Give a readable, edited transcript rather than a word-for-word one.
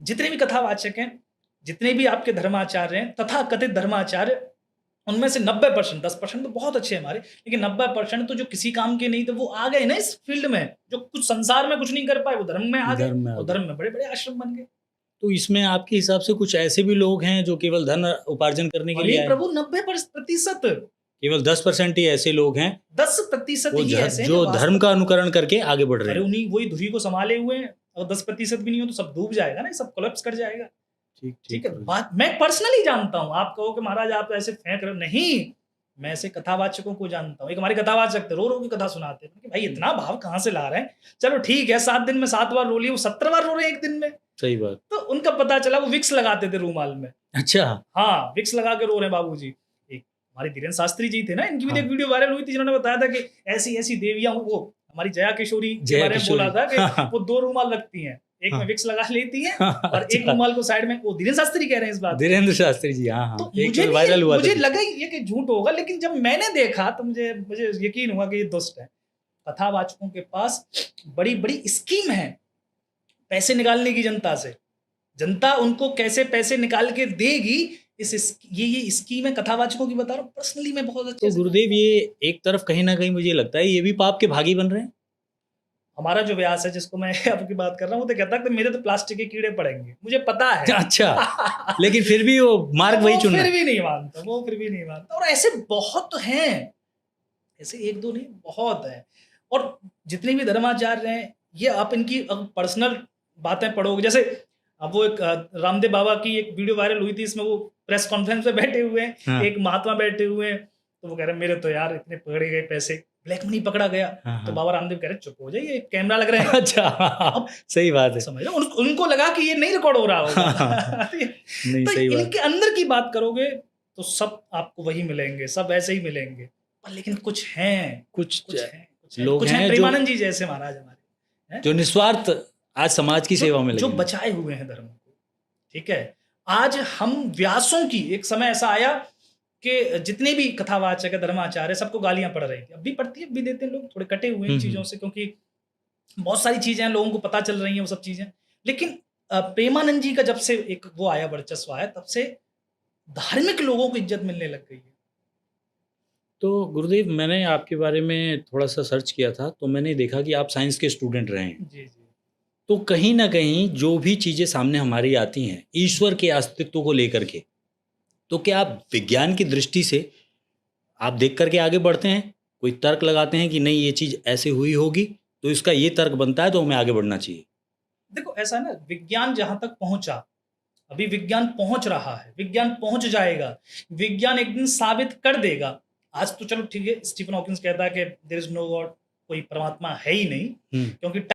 जितने भी कथावाचक हैं, जितने भी आपके धर्माचार्य हैं, तथा कथित धर्माचार्य, उनमें से 90%, 10% तो बहुत अच्छे हैं हमारे, लेकिन 90% तो जो किसी काम के नहीं थे वो आ गए ना इस फील्ड में, जो कुछ संसार में कुछ नहीं कर पाए वो धर्म में आ गए, धर्म में आ और गए। धर्म में बड़े-बड़े आश्रम बन गए। तो इसमें आपके हिसाब से कुछ ऐसे भी लोग हैं जो केवल धन उपार्जन करने के लिए अरे आए? प्रभु 90% केवल 10% ही ऐसे लोग हैं 10% वो ही ऐसे हैं जो धर्म वास्तव का अनुकरण करके आगे बढ़ रहे अरे हैं। उन्हीं वही धुरी को संभाले हुए हैं, और 10% भी नहीं हो तो सब डूब जाएगा ना, सब कोलैप्स कर जाएगा। ठीक ठीक ठीक है, गुरुजी। बात मैं पर्सनली जानता हूँ। आप कहो कि महाराज आप ऐसे फेंक रहे हो, नहीं, मैं ऐसे कथावाचकों को जानता हूँ। एक हमारे कथावाचक थे, रो की कथा सुनाते हैं कि भाई इतना भाव कहाँ से ला रहे हैं। चलो ठीक है, 7 दिन में 7 बार रो लिए, वो 70 बार रो रहे हैं एक दिन में। सही बात। तो उनका पता चला, वो विक्स लगाते थे रूमाल में। अच्छा। हाँ, विक्स लगा के रो रहे हैं बाबूजी। एक हमारे धीरेन्द्र शास्त्री जी थे ना, इनकी भी हाँ। एक वीडियो वायरल हुई थी, जिन्होंने बताया था कि ऐसी-ऐसी देवियाँ, वो हमारी जया किशोरी के जया बारे में बोला किशोरी। था कि हाँ। वो 2 रूमाल रखती हैं, एक में हाँ। विक्स लगा लेती हैं और एक अच्छा। रूमाल को साइड में, वो धीरेन्द्र शास्त्री कह रहे हैं इस बात को। धीरेन्द्र शास्त्री जी, हाँ हाँ, तो एक मुझे वायरल हुआ था मुझे बीच लगा ये कि झूठ होगा, लेकिन जब मैंने देखा तो मुझे यकीन हुआ कि ये दुष्ट है। कथावाचकों के पास बड़ी-बड़ी स्कीम है पैसे निकालने की जनता से। जनता उनको कैसे पैसे निकाल के देगी, ये स्कीम है कथावाचकों की, बता रहा हूँ पर्सनली मैं बहुत अच्छे तो से। गुरुदेव ये एक तरफ कहीं ना कहीं मुझे लगता है ये भी पाप के भागी बन रहे हैं। हमारा जो व्यास है, जिसको मैं आपकी बात कर रहा हूँ, वो तो कहता है कि मेरे तो प्लास्टिक के कीड़े पड़ेंगे, मुझे पता है। अच्छा। लेकिन फिर भी वो मार्ग वही चुन रहा फिर है। भी नहीं मानता, वो फिर भी नहीं मानता। और ऐसे बहुत हैं, ऐसे 1-2 नहीं, बहुत हैं। और जितने भी धर्माचार्य हैं, ये आप इनकी पर्सनल बातें पढ़ोगे, जैसे अब वो एक रामदेव बाबा की एक वीडियो वायरल हुई थी, इसमें वो प्रेस कॉन्फ्रेंस में बैठे हुए हैं, हाँ। एक महात्मा बैठे हुए हैं, तो वो कह रहे हैं मेरे तो यार इतने पकड़े गए पैसे, ब्लैक मनी पकड़ा गया। हाँ, तो हाँ। बाबा रामदेव कह रहे चुप हो जाइए, कैमरा लग रहे हैं। अच्छा। अब सही बात है। समझ रहे हो, उनको लगा कि ये नहीं रिकॉर्ड हो रहा होगा। नहीं, तो सही बात। इनके अंदर की बात करोगे तो सब आपको वही मिलेंगे, सब ऐसे ही मिलेंगे। पर लेकिन कुछ हैं, कुछ लोग लोग हैं हैं प्रेमानंद जी जैसे महाराज हमारे, हैं? जो निस्वार्थ आज समाज की सेवा में लगे जो हैं। बचाए हुए हैं धर्म को। ठीक है, आज हम व्यासों की, एक समय ऐसा आया कि जितने भी कथावाचक है, धर्माचार्य, सबको गालियां पड़ रही थी, अब भी पड़ती है, अब भी देते हैं लोग, थोड़े कटे हुए इन चीजों से, क्योंकि बहुत सारी चीजें हैं, लोगों को पता चल रही हैं वो सब चीजें। लेकिन प्रेमानंद जी का जब से एक वो आया, वर्चस्व आया, तब से धार्मिक लोगों को इज्जत मिलने लग गई है। तो गुरुदेव मैंने आपके बारे में थोड़ा सा सर्च किया था, तो मैंने देखा कि आप साइंस के स्टूडेंट रहे हैं। जी जी। तो कहीं ना कहीं जो भी चीज़ें सामने हमारी आती हैं ईश्वर के अस्तित्व को लेकर के, तो क्या आप विज्ञान की दृष्टि से आप देख करके आगे बढ़ते हैं, कोई तर्क लगाते हैं कि नहीं ये चीज़ ऐसे हुई होगी तो इसका ये तर्क बनता है तो हमें आगे बढ़ना चाहिए? देखो ऐसा ना, विज्ञान जहां तक पहुंचा, अभी विज्ञान पहुंच रहा है, विज्ञान पहुंच जाएगा, विज्ञान एक दिन साबित कर देगा। आज तो चलो ठीक है, स्टीफन हॉकिंस कहता है कि देयर इज नो गॉड, कोई परमात्मा है ही नहीं, क्योंकि